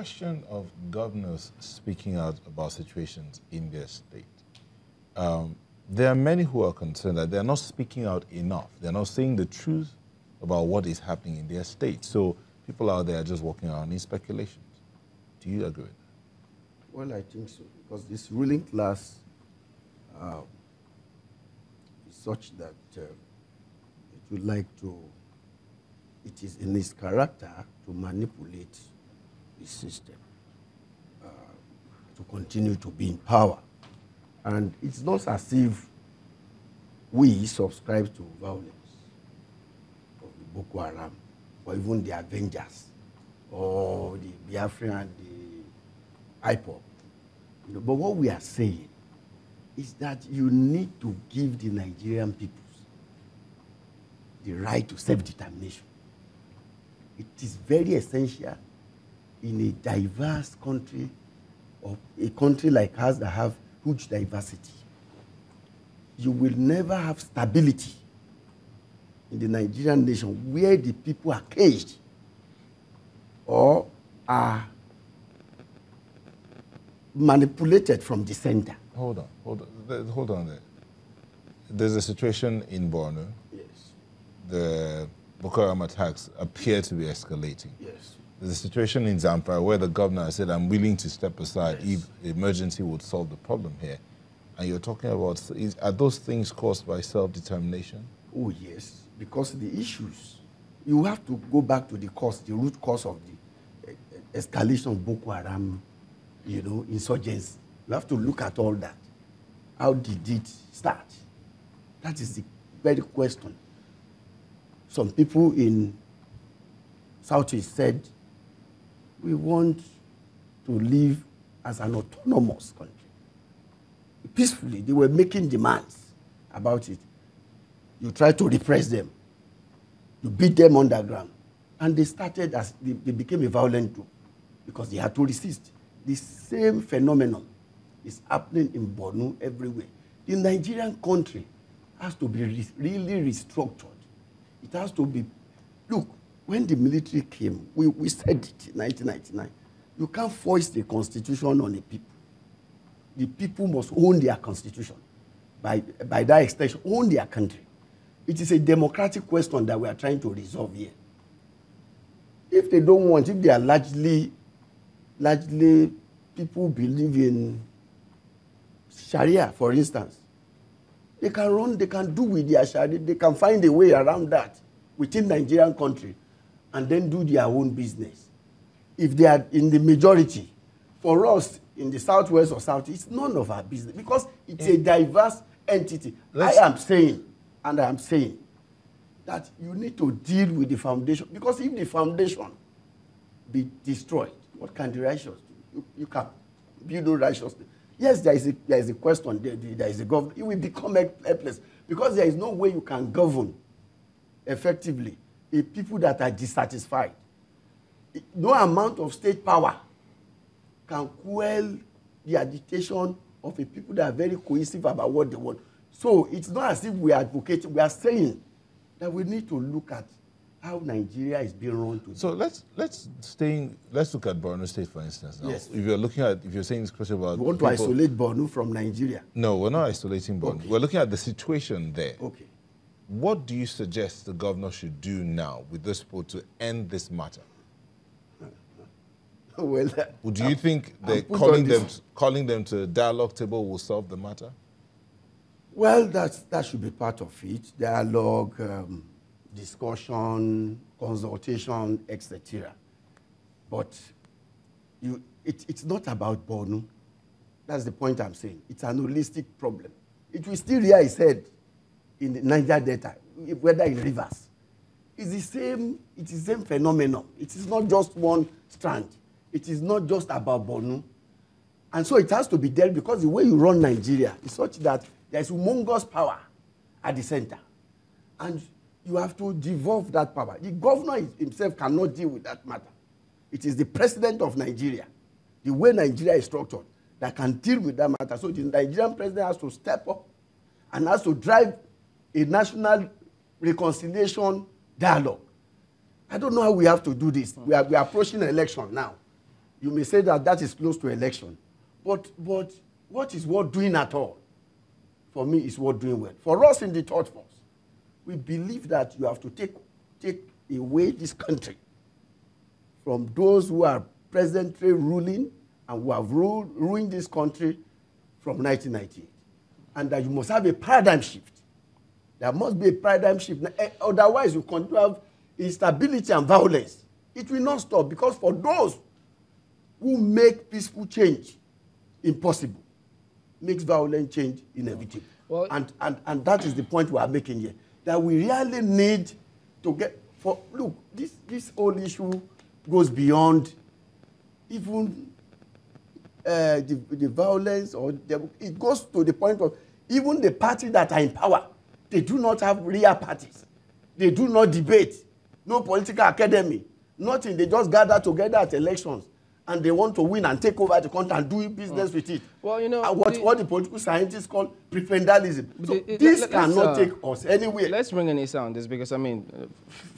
question of governors speaking out about situations in their state. There are many who are concerned that they're not speaking out enough. They're not saying the truth about what is happening in their state. So people out there are just walking around in speculations. Do you agree with that? Well, I think so, because this ruling class is such that it would like to, it is in its character to manipulate the system, to continue to be in power. And it's not as if we subscribe to violence of the Boko Haram, or even the Avengers, or the Biafran and the IPOB. You know, but what we are saying is that you need to give the Nigerian peoples the right to self-determination. It is very essential in a diverse country, or a country like ours that have huge diversity. You will never have stability in the Nigerian nation where the people are caged or are manipulated from the center. Hold on there. There's a situation in Borno. Yes. The Boko Haram attacks appear to be escalating. Yes. There's a situation in Zamfara where the governor has said, I'm willing to step aside Yes. if emergency would solve the problem here. And you're talking about, are those things caused by self-determination? Oh, yes, because the issues, you have to go back to the cause, the root cause of the escalation of Boko Haram, you know, insurgency. You have to look at all that. How did it start? That is the very question. Some people in Southeast said, we want to live as an autonomous country. Peacefully, they were making demands about it. You try to repress them. You beat them underground. And they started as, they became a violent group because they had to resist. The same phenomenon is happening in Borno everywhere. The Nigerian country has to be really restructured. It has to be, look, when the military came, we said it in 1999, you can't force the constitution on the people. The people must own their constitution. By that extension, own their country. It is a democratic question that we are trying to resolve here. If they don't want, if they are largely people believe in Sharia, for instance, they can do with their Sharia, they can find a way around that within Nigerian country and then do their own business. If they are in the majority, for us in the southwest or southeast, it's none of our business because it's a diverse entity. I am saying that you need to deal with the foundation, because if the foundation be destroyed, what can the righteous do? You can build no righteousness. Yes, there is a question, there is a government. It will become helpless because there is no way you can govern effectively a people that are dissatisfied. No amount of state power can quell the agitation of a people that are very cohesive about what they want. So it's not as if we are advocating, we are saying that we need to look at how Nigeria is being run today. So let's look at Borno State, for instance. Now, yes. If you're saying this question about you want to isolate Borno from Nigeria? No, we're not isolating Borno. Okay. We're looking at the situation there. Okay. What do you suggest the governor should do now with this people to end this matter? Well, do you think that calling them to a dialogue table will solve the matter? Well, that should be part of it. Dialogue, discussion, consultation, etc. But it's not about Borno. That's the point I'm saying. It's an holistic problem. It will still rear its head in the Niger Delta, whether in rivers. It's the same phenomenon. It is not just one strand. It is not just about Borno. And so it has to be dealt because the way you run Nigeria is such that there is humongous power at the center. And you have to devolve that power. The governor himself cannot deal with that matter. It is the president of Nigeria, the way Nigeria is structured, that can deal with that matter. So the Nigerian president has to step up and has to drive a national reconciliation dialogue. I don't know how we have to do this. We are approaching an election now. You may say that that is close to election. But what is worth doing at all? For me, is worth doing well. For us in the third force, we believe that you have to take away this country from those who are presently ruling and who have ruined this country from 1998. And that you must have a paradigm shift. There must be a paradigm shift. Otherwise, you continue to have instability and violence. It will not stop, because for those who make peaceful change impossible, makes violent change inevitable. Well, and that is the point we are making here. That we really need to get look, this whole issue goes beyond even the violence, or it goes to the point of even the parties that are in power. They do not have real parties. They do not debate. No political academy. Nothing. They just gather together at elections, and they want to win and take over the country and do business with it. Well, you know, what the political scientists call preferentialism. So this cannot take us anywhere. Let's bring in Issa on this, because I mean,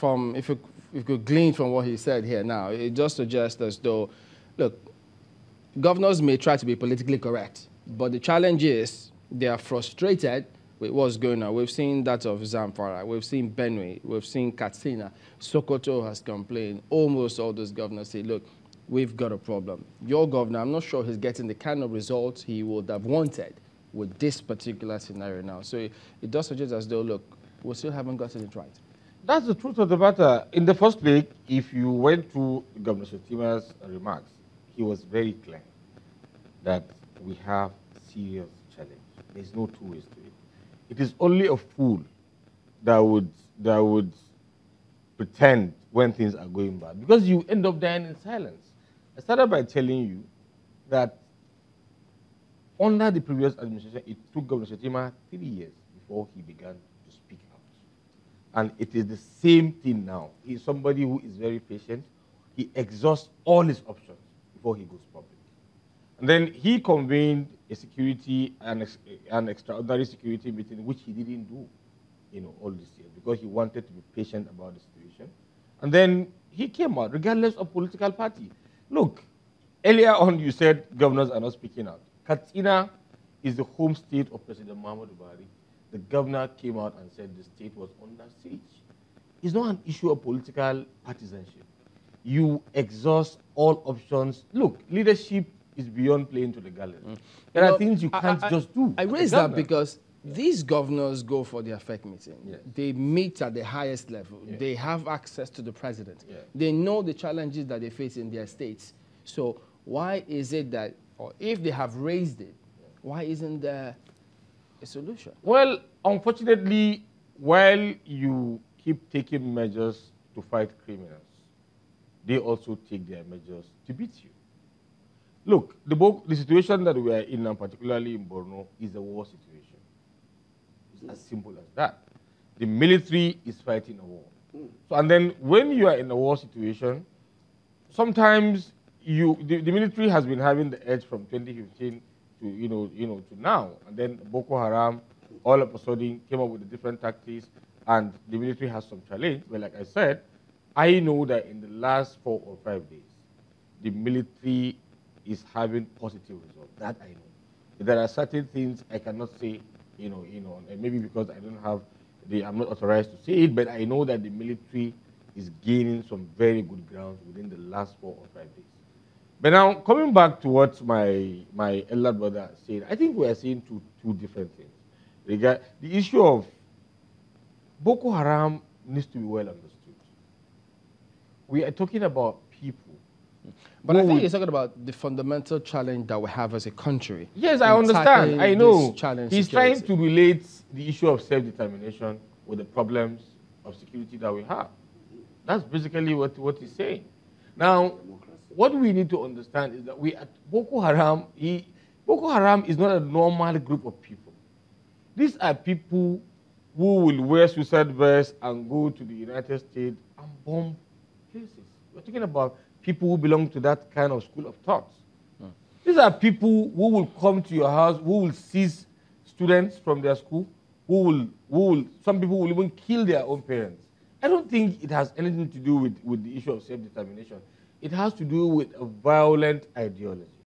if you could glean from what he said here now, it just suggests as though, look, governors may try to be politically correct, but the challenge is they are frustrated with what's going on. We've seen that of Zamfara, we've seen Benue, we've seen Katsina, Sokoto has complained. Almost all those governors say, look, we've got a problem. Your governor, I'm not sure he's getting the kind of results he would have wanted with this particular scenario now. So it does suggest as though, look, we still haven't gotten it right. That's the truth of the matter. In the first leg, if you went to Governor Shetima's remarks, he was very clear that we have serious challenge. There's no two ways to it. It is only a fool that would pretend when things are going bad, because you end up dying in silence. I started by telling you that under the previous administration, it took Governor Shetima 3 years before he began to speak out. And it is the same thing now. He's somebody who is very patient. He exhausts all his options before he goes public. And then he convened a security, an extraordinary security meeting, which he didn't do, all this year, because he wanted to be patient about the situation. And then he came out, regardless of political party. Look, earlier on you said governors are not speaking out. Katsina is the home state of President Muhammadu Buhari. The governor came out and said the state was under siege. It's not an issue of political partisanship. You exhaust all options. Look, leadership is beyond playing to the gallery. There are things you can't just do. I raise that because these governors go for their FEC meeting. Yes. They meet at the highest level. Yes. They have access to the president. Yes. They know the challenges that they face in their states. So why is it that, or if they have raised it, why isn't there a solution? Well, unfortunately, while you keep taking measures to fight criminals, they also take their measures to beat you. Look, the situation that we are in, and particularly in Borno, is a war situation. It's as simple as that. The military is fighting a war. So, and then when you are in a war situation, sometimes the military has been having the edge from 2015 to now, and then Boko Haram all of a sudden came up with different tactics, and the military has some challenge. But like I said, I know that in the last 4 or 5 days, the military is having positive results. That I know. There are certain things I cannot say, and maybe because I'm not authorized to say it, but I know that the military is gaining some very good ground within the last 4 or 5 days. But now, coming back to what my elder brother said, I think we are saying two different things. The issue of Boko Haram needs to be well understood. We are talking about people. But I think you're talking about the fundamental challenge that we have as a country. Yes, I understand. I know. He's trying to relate the issue of self-determination with the problems of security that we have. That's basically what he's saying. Now, what we need to understand is that Boko Haram is not a normal group of people. These are people who will wear suicide vests and go to the United States and bomb places. We're talking about people who belong to that kind of school of thought. These are people who will come to your house, who will seize students from their school, some people will even kill their own parents. I don't think it has anything to do with the issue of self-determination. It has to do with a violent ideology.